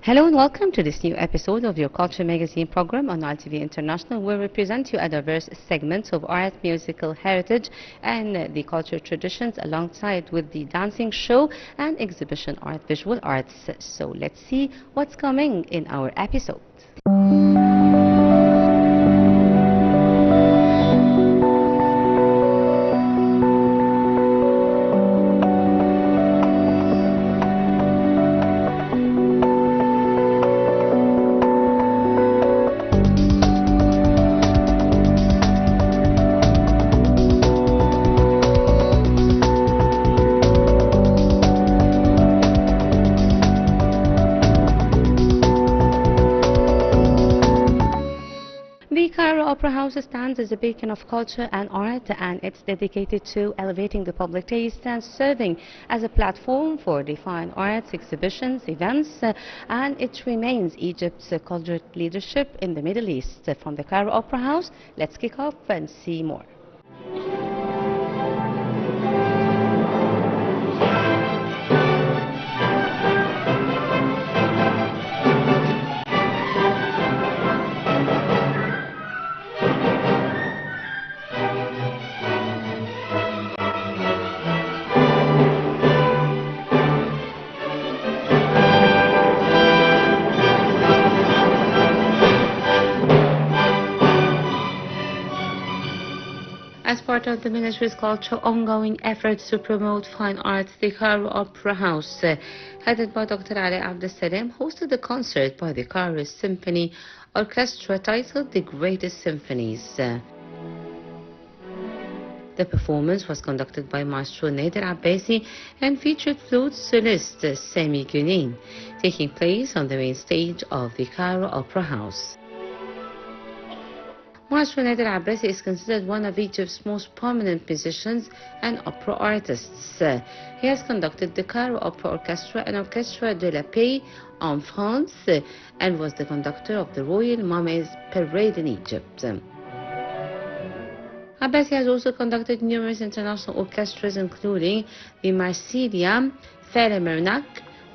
Hello and welcome to this new episode of your Culture Magazine program on Nile TV International, where we present you a diverse segment of art, musical heritage and the cultural traditions, alongside with the dancing show and exhibition art, visual arts. So let's see what's coming in our episode. The Cairo Opera House stands as a beacon of culture and art, and it's dedicated to elevating the public taste and serving as a platform for the fine arts, exhibitions, events, and it remains Egypt's cultural leadership in the Middle East. From the Cairo Opera House, let's kick off and see more. As part of the Ministry's ongoing efforts to promote fine arts, the Cairo Opera House, headed by Dr. Ali Abdessalem, hosted a concert by the Cairo Symphony Orchestra titled The Greatest Symphonies. The performance was conducted by Maestro Nader Abbasi and featured flute solist Sami Gunin, taking place on the main stage of the Cairo Opera House. Maestro Nader Abbasi is considered one of Egypt's most prominent musicians and opera artists. He has conducted the Cairo Opera Orchestra and Orchestra de la Paix en France and was the conductor of the Royal Mummies Parade in Egypt. Abbasi has also conducted numerous international orchestras, including the Marsilia Philharmonic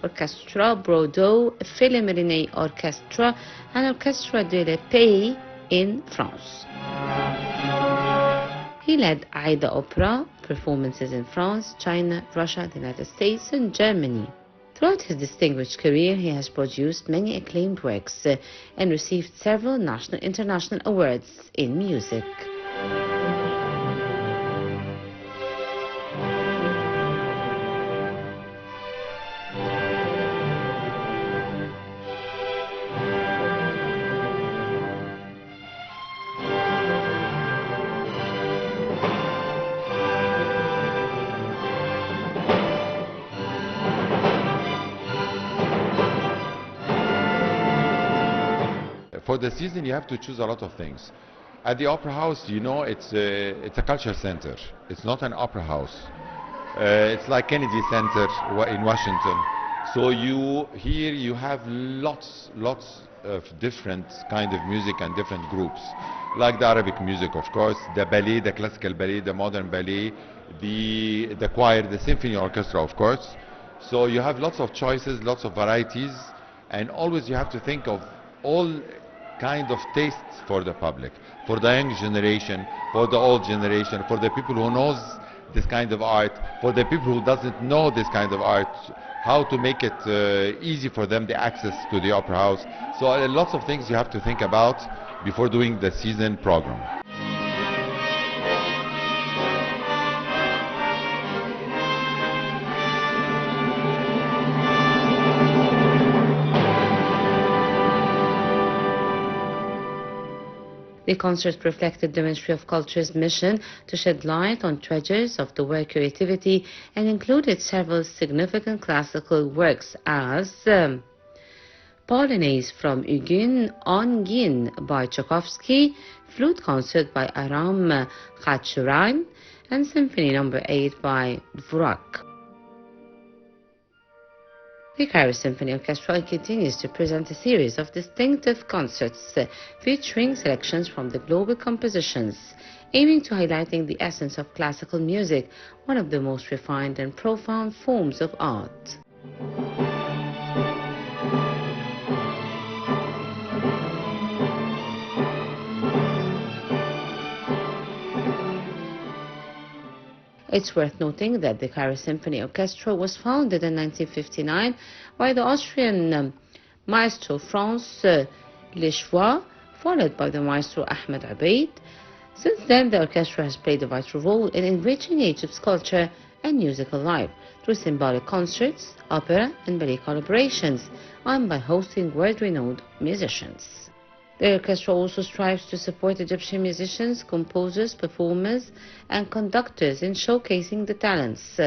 Orchestra, Bordeaux Philharmonie Orchestra, and Orchestra de la Paix in France. He led Aida Opera performances in France, China, Russia, the United States, and Germany. Throughout his distinguished career, he has produced many acclaimed works and received several national and international awards in music. For the season, you have to choose a lot of things. At the Opera House, you know, it's a culture center. It's not an opera house. It's like Kennedy Center in Washington. So here you have lots of different kind of music and different groups, like the Arabic music, of course, the ballet, the classical ballet, the modern ballet, the choir, the symphony orchestra, of course. So you have lots of choices, lots of varieties, and always you have to think of all kind of tastes for the public, for the young generation, for the old generation, for the people who knows this kind of art, for the people who doesn't know this kind of art, how to make it easy for them the access to the opera house. So lots of things you have to think about before doing the season program. The concert reflected the Ministry of Culture's mission to shed light on treasures of the world creativity and included several significant classical works as Polonaise from Ugin on Gin by Tchaikovsky, Flute Concert by Aram Khachaturian, and Symphony No. 8 by Dvorak. The Cairo Symphony Orchestra continues to present a series of distinctive concerts featuring selections from the global compositions, aiming to highlighting the essence of classical music, one of the most refined and profound forms of art. It's worth noting that the Cairo Symphony Orchestra was founded in 1959 by the Austrian maestro Franz Lechois, followed by the maestro Ahmed Abeid. Since then, the orchestra has played a vital role in enriching Egypt's culture and musical life through symbolic concerts, opera and ballet collaborations, and by hosting world-renowned musicians. The orchestra also strives to support Egyptian musicians, composers, performers, and conductors in showcasing the talents.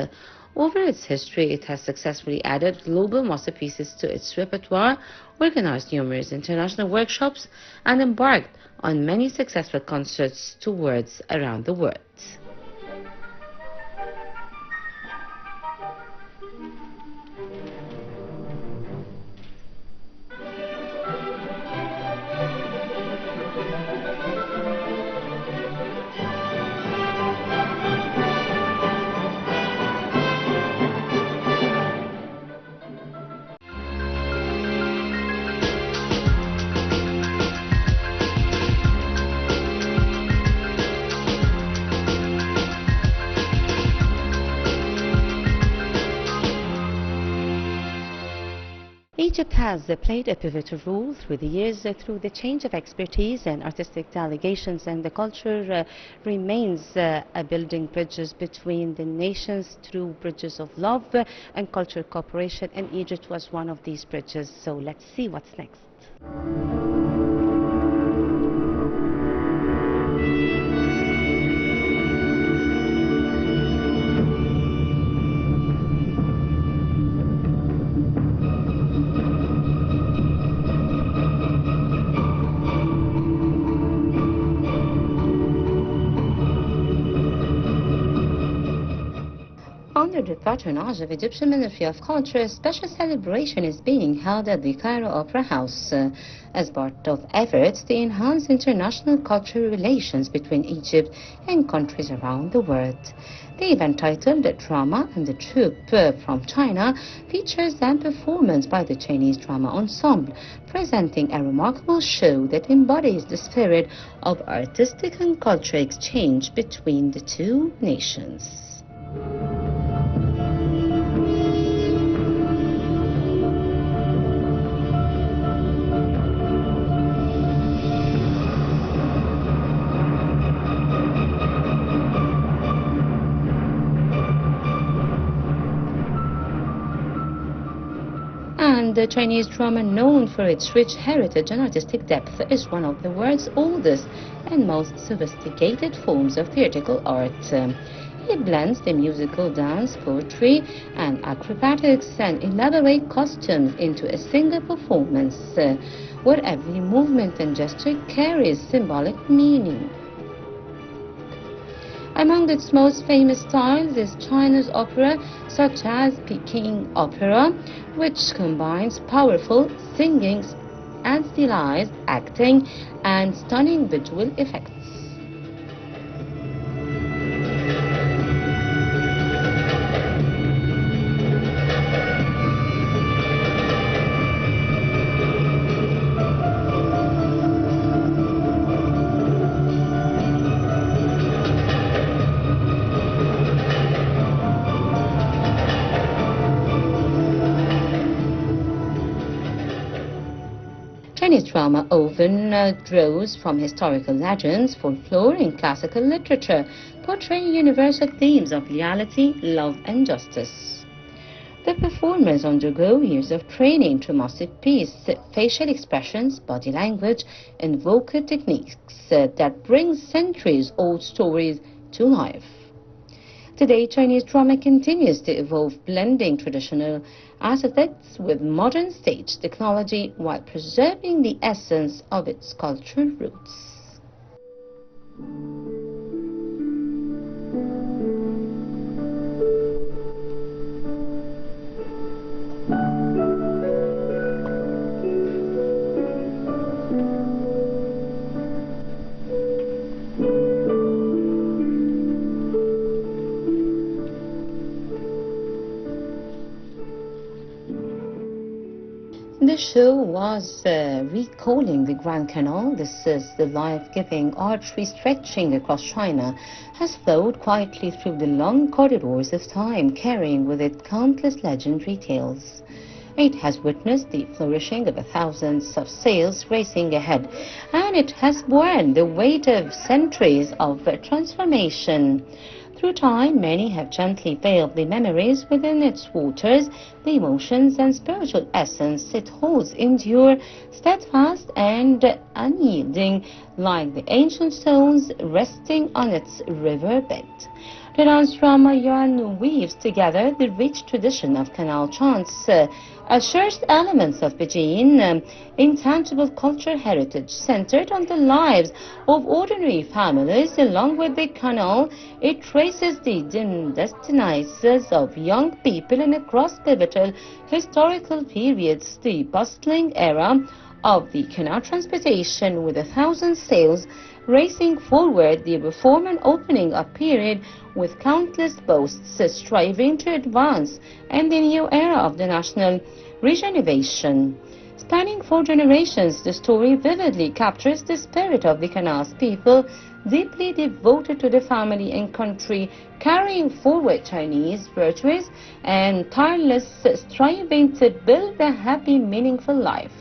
Over its history, it has successfully added global masterpieces to its repertoire, organized numerous international workshops, and embarked on many successful concerts tours around the world. Egypt has played a pivotal role through the years through the change of expertise and artistic delegations, and the culture remains building bridges between the nations through bridges of love and cultural cooperation, and Egypt was one of these bridges. So let's see what's next. Under the patronage of Egyptian Ministry of Culture, a special celebration is being held at the Cairo Opera House as part of efforts to enhance international cultural relations between Egypt and countries around the world. The event, titled "The Drama and the Troupe from China," features a performance by the Chinese Drama Ensemble, presenting a remarkable show that embodies the spirit of artistic and cultural exchange between the two nations. And the Chinese drama, known for its rich heritage and artistic depth, is one of the world's oldest and most sophisticated forms of theatrical art. It blends the musical, dance, poetry, and acrobatics and elaborate costumes into a single performance, where every movement and gesture carries symbolic meaning. Among its most famous styles is China's opera, such as Peking opera, which combines powerful singing and stylized acting and stunning visual effects. Chinese drama often draws from historical legends, folklore, and classical literature, portraying universal themes of reality, love, and justice. The performers undergo years of training to master facial expressions, body language, and vocal techniques that bring centuries-old stories to life. Today, Chinese drama continues to evolve, blending traditional aesthetics with modern stage technology while preserving the essence of its cultural roots. The The show was recalling the Grand Canal. This is the life-giving artery stretching across China, has flowed quietly through the long corridors of time, carrying with it countless legendary tales. It has witnessed the flourishing of thousands of sails racing ahead, and it has borne the weight of centuries of transformation. Through time, many have gently veiled the memories within its waters. The emotions and spiritual essence it holds endure steadfast and unyielding, like the ancient stones resting on its riverbed. The dance drama Yuan weaves together the rich tradition of canal chants, assures elements of Beijing, intangible cultural heritage centered on the lives of ordinary families. Along with the canal, it traces the destinies of young people in across pivotal historical periods, the bustling era of the canal transportation with 1,000 sails racing forward, the reform and opening up period with countless boasts striving to advance, and the new era of the national regeneration. Spanning 4 generations, the story vividly captures the spirit of the canal's people, deeply devoted to the family and country, carrying forward Chinese virtues and tireless striving to build a happy, meaningful life.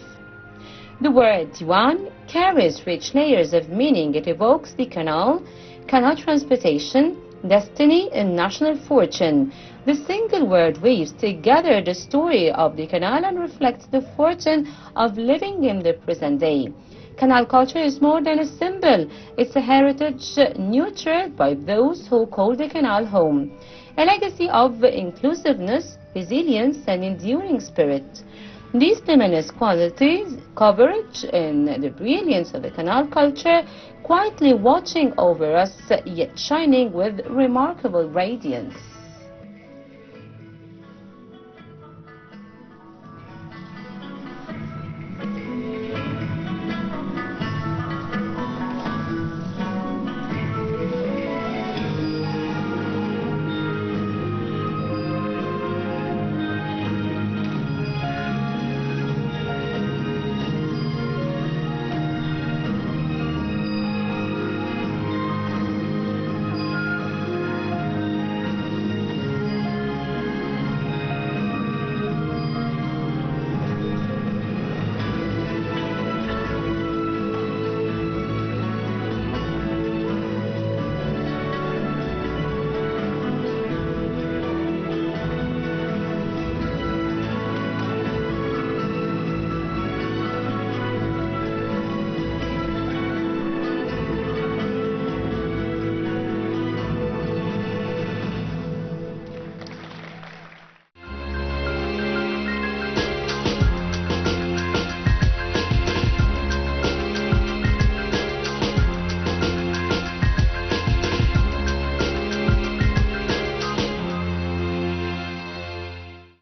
The word Yuan carries rich layers of meaning. It evokes the canal transportation, destiny, and national fortune. The single word weaves together the story of the canal and reflects the fortune of living in the present day. Canal culture is more than a symbol. It's a heritage nurtured by those who call the canal home, a legacy of inclusiveness, resilience, and enduring spirit. These feminist qualities, coverage, and the brilliance of the canal culture quietly watching over us, yet shining with remarkable radiance.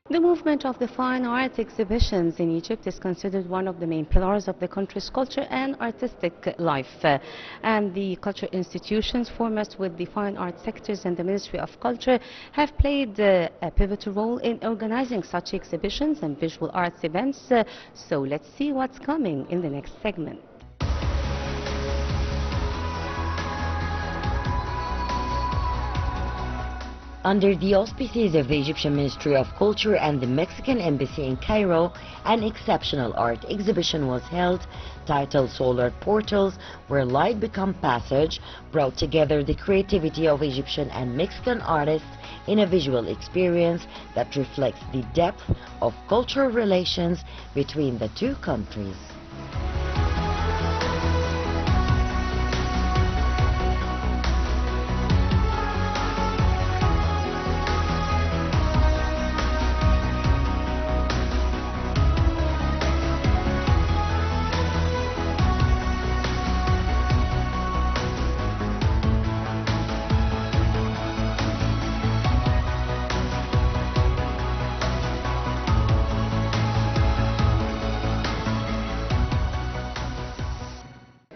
The movement of the fine art exhibitions in Egypt is considered one of the main pillars of the country's culture and artistic life. And the culture institutions foremost with the fine art sectors and the Ministry of Culture have played a pivotal role in organizing such exhibitions and visual arts events. So let's see what's coming in the next segment. Under the auspices of the Egyptian Ministry of Culture and the Mexican Embassy in Cairo, an exceptional art exhibition was held titled Solar Portals, where light become passage, brought together the creativity of Egyptian and Mexican artists in a visual experience that reflects the depth of cultural relations between the two countries.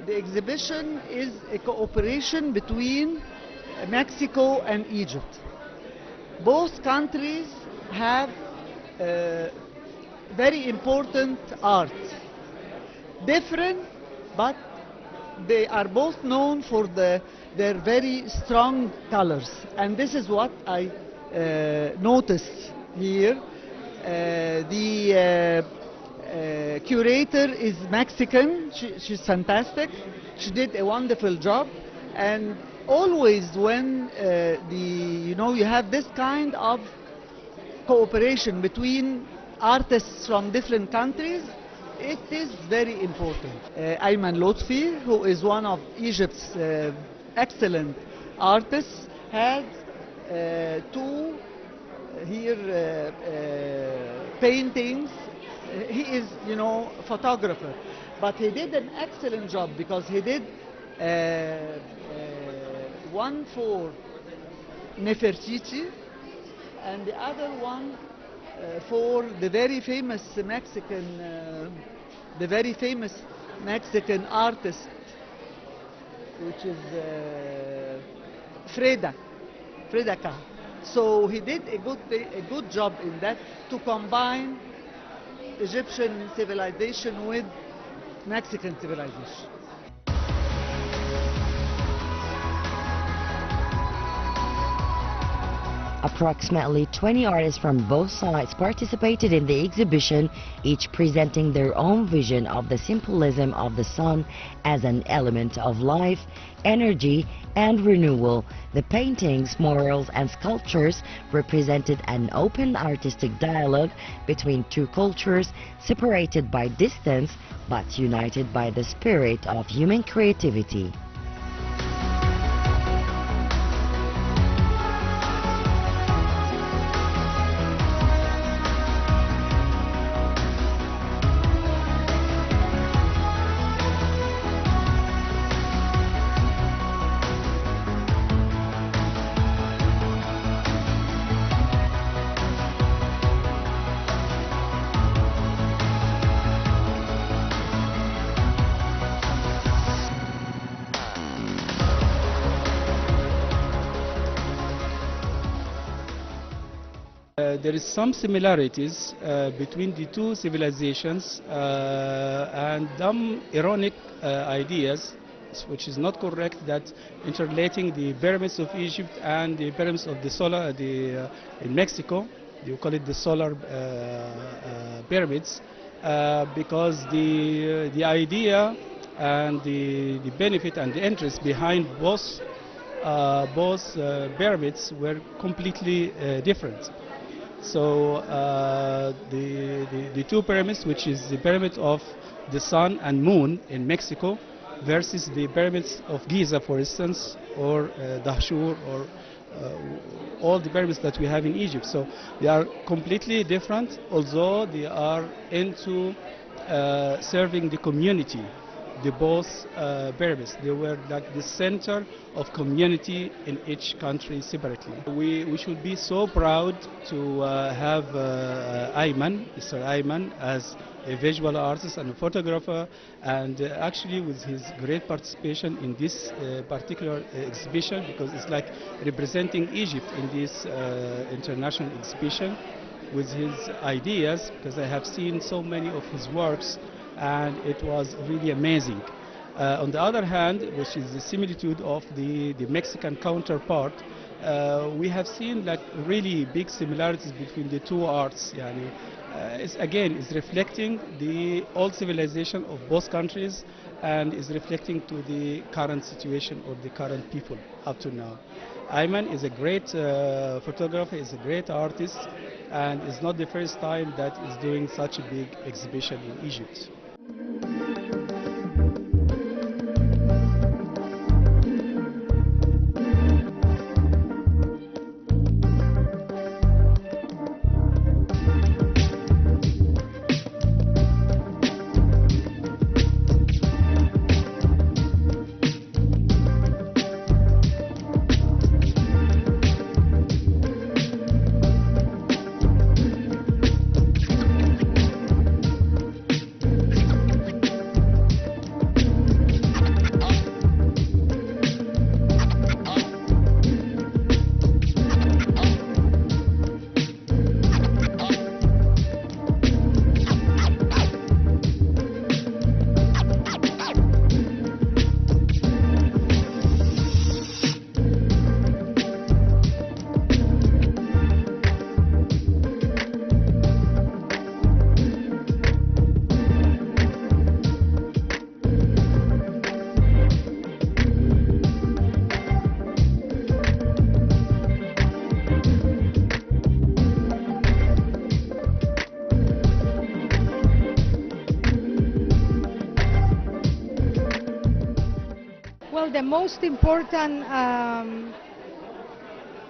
The exhibition is a cooperation between Mexico and Egypt. Both countries have very important art. Different, but they are both known for their very strong colors. And this is what I noticed here. The curator is Mexican. She's fantastic. She did a wonderful job. And always when you have this kind of cooperation between artists from different countries, it is very important. Ayman Lotfi, who is one of Egypt's excellent artists, has two here paintings. He is, photographer, but he did an excellent job because he did one for Nefertiti and the other one for the very famous Mexican artist, which is Freda Kahlo. So he did a good job in that, to combine Egyptian civilization with Mexican civilization. Approximately 20 artists from both sides participated in the exhibition, each presenting their own vision of the symbolism of the sun as an element of life, energy, and renewal. The paintings, murals, and sculptures represented an open artistic dialogue between two cultures, separated by distance but united by the spirit of human creativity. There is some similarities between the two civilizations and some ironic ideas, which is not correct, that interrelating the pyramids of Egypt and the pyramids of the solar in Mexico. You call it the solar pyramids because the idea and the benefit and the interest behind both pyramids were completely different. So the two pyramids, which is the pyramid of the sun and moon in Mexico versus the pyramids of Giza, for instance, or Dahshur, or all the pyramids that we have in Egypt. So they are completely different, although they are into serving the community. The both pyramids, they were like the center of community in each country separately. We should be so proud to have Ayman, Mr. Ayman, as a visual artist and a photographer, and actually with his great participation in this particular exhibition, because it's like representing Egypt in this international exhibition with his ideas, because I have seen so many of his works and it was really amazing. On the other hand, which is the similitude of the Mexican counterpart, we have seen like really big similarities between the two arts. It's reflecting the old civilization of both countries and is reflecting to the current situation or the current people up to now. Ayman is a great photographer, is a great artist, and it's not the first time that he's doing such a big exhibition in Egypt. most important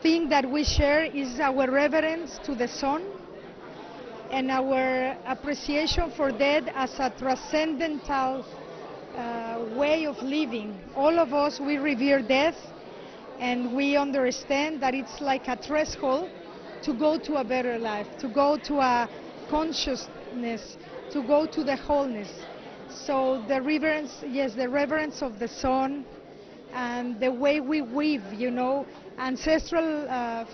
thing that we share is our reverence to the sun and our appreciation for death as a transcendental way of living. All of us, we revere death, and we understand that it's like a threshold to go to a better life, to go to a consciousness, to go to the wholeness. So the reverence, yes, the reverence of the sun and the way we weave, you know, ancestral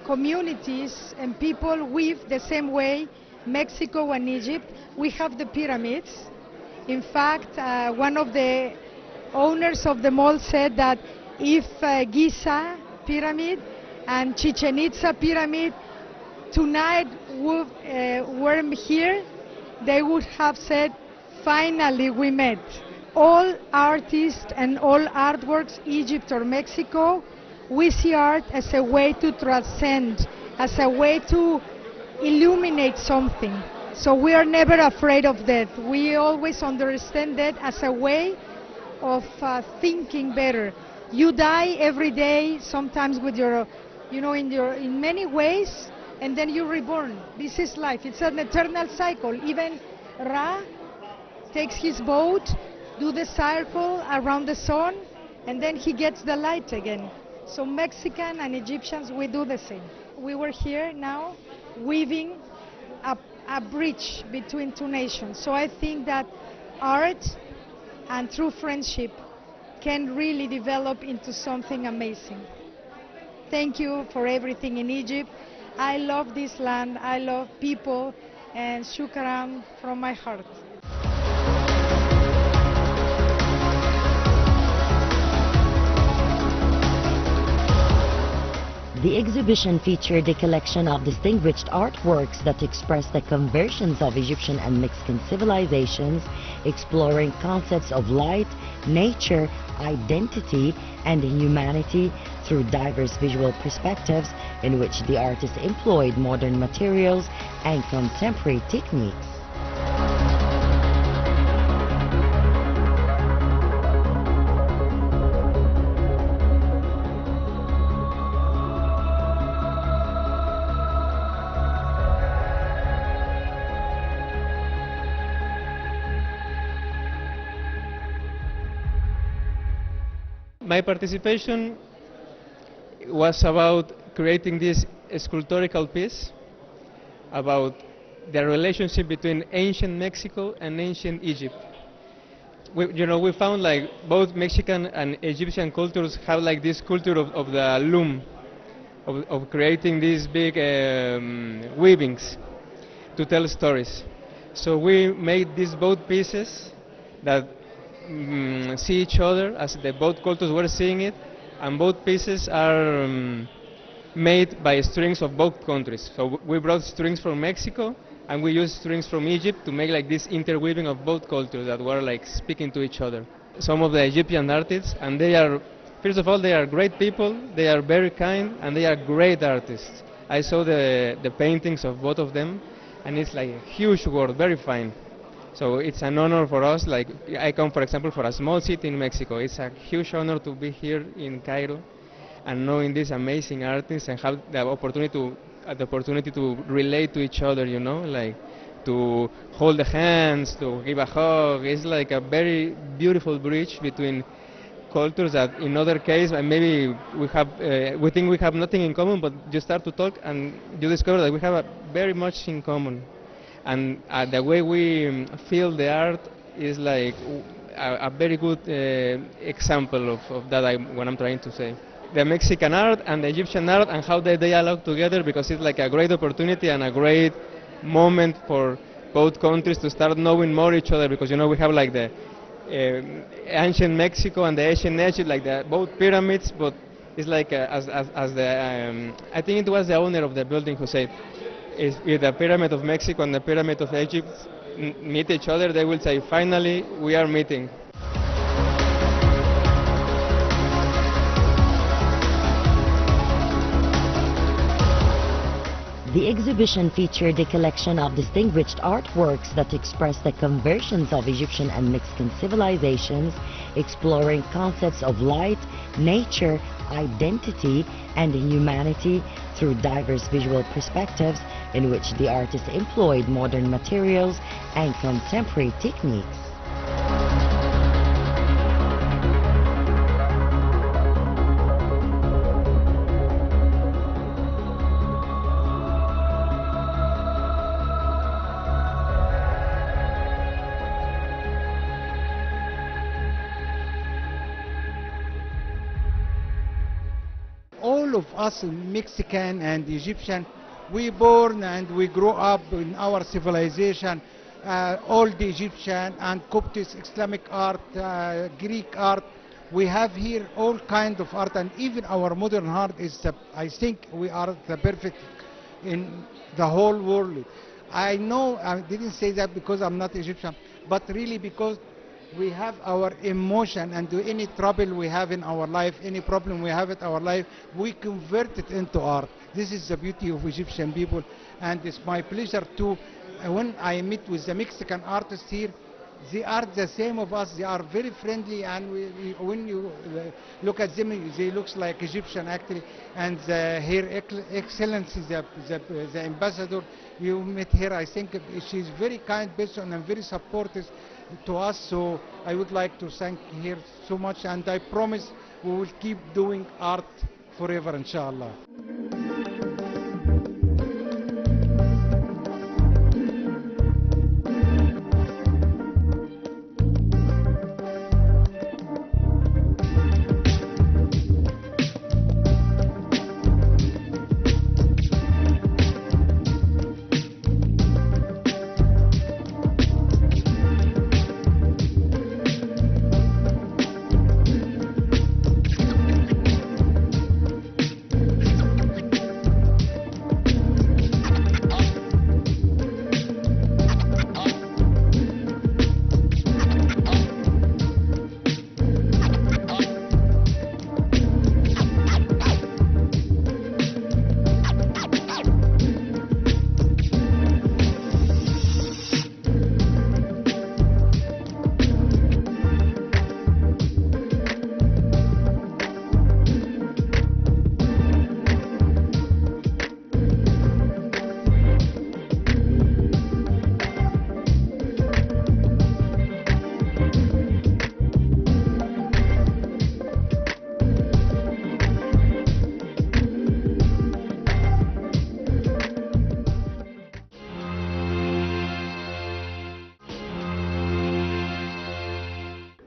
communities and people weave the same way. Mexico and Egypt, we have the pyramids. In fact, one of the owners of the mall said that if Giza pyramid and Chichen Itza pyramid tonight were here, they would have said, finally we met. All artists and all artworks, Egypt or Mexico, we see art as a way to transcend, as a way to illuminate something. So we are never afraid of death. We always understand that as a way of thinking better. You die every day, sometimes with your, you know, in many ways, and then you're reborn. This is life. It's an eternal cycle. Even Ra takes his boat, do the circle around the sun, and then he gets the light again. So Mexican and Egyptians, we do the same. We were here now weaving a bridge between two nations. So I think that art and true friendship can really develop into something amazing. Thank you for everything in Egypt. I love this land, I love people, and shukran from my heart. The exhibition featured a collection of distinguished artworks that express the conversions of Egyptian and Mexican civilizations, exploring concepts of light, nature, identity, and humanity through diverse visual perspectives in which the artist employed modern materials and contemporary techniques. My participation was about creating this sculptorical piece about the relationship between ancient Mexico and ancient Egypt. We found like both Mexican and Egyptian cultures have like this culture of the loom, of creating these big weavings to tell stories. So we made these both pieces that see each other as the both cultures were seeing it, and both pieces are made by strings of both countries. So we brought strings from Mexico and we used strings from Egypt to make like this interweaving of both cultures that were like speaking to each other. Some of the Egyptian artists, and they are, first of all, they are great people, they are very kind, and they are great artists. I saw the paintings of both of them, and it's like a huge work, very fine. So it's an honor for us. Like I come, for example, from a small city in Mexico. It's a huge honor to be here in Cairo and knowing these amazing artists and have the opportunity to relate to each other. You know, like to hold the hands, to give a hug. It's like a very beautiful bridge between cultures that, in other case, maybe we think we have nothing in common, but you start to talk and you discover that we have very much in common. And the way we feel the art is like a very good example of that what I'm trying to say. The Mexican art and the Egyptian art and how they dialogue together, because it's like a great opportunity and a great moment for both countries to start knowing more each other, because we have like the ancient Mexico and the ancient Egypt, like both pyramids, but it's like as the I think it was the owner of the building who said, if the pyramid of Mexico and the pyramid of Egypt meet each other, they will say, finally, we are meeting. The The exhibition featured a collection of distinguished artworks that express the conversions of Egyptian and Mexican civilizations, exploring concepts of light, nature, identity, and humanity through diverse visual perspectives in which the artist employed modern materials and contemporary techniques. All of us Mexican and Egyptian, we born and we grow up in our civilization, old Egyptian and Coptic Islamic art, Greek art. We have here all kind of art, and even our modern art is, I think we are the perfect in the whole world. I know I didn't say that because I'm not Egyptian, but really because we have our emotion, and any trouble we have in our life, any problem we have in our life, we convert it into art. This is the beauty of Egyptian people, and it's my pleasure to, when I meet with the Mexican artists here, they are the same of us. They are very friendly, and when you look at them, they look like Egyptian actually. And Her Excellency, the ambassador, you met her. I think she's very kind person and very supportive to us. So I would like to thank her so much, and I promise we will keep doing art forever, inshallah.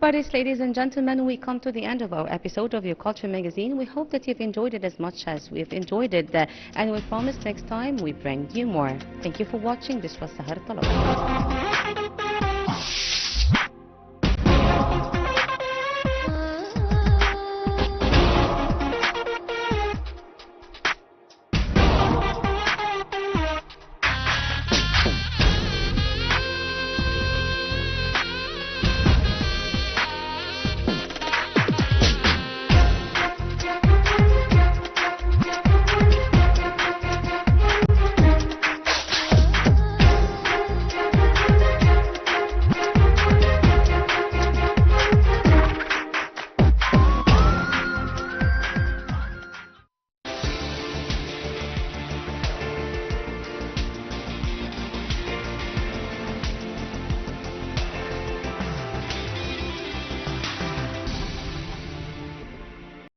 By this, ladies and gentlemen, we come to the end of our episode of Your Culture Magazine. We hope that you've enjoyed it as much as we've enjoyed it, and we promise next time we bring you more. Thank you for watching. This was Sahar Talab.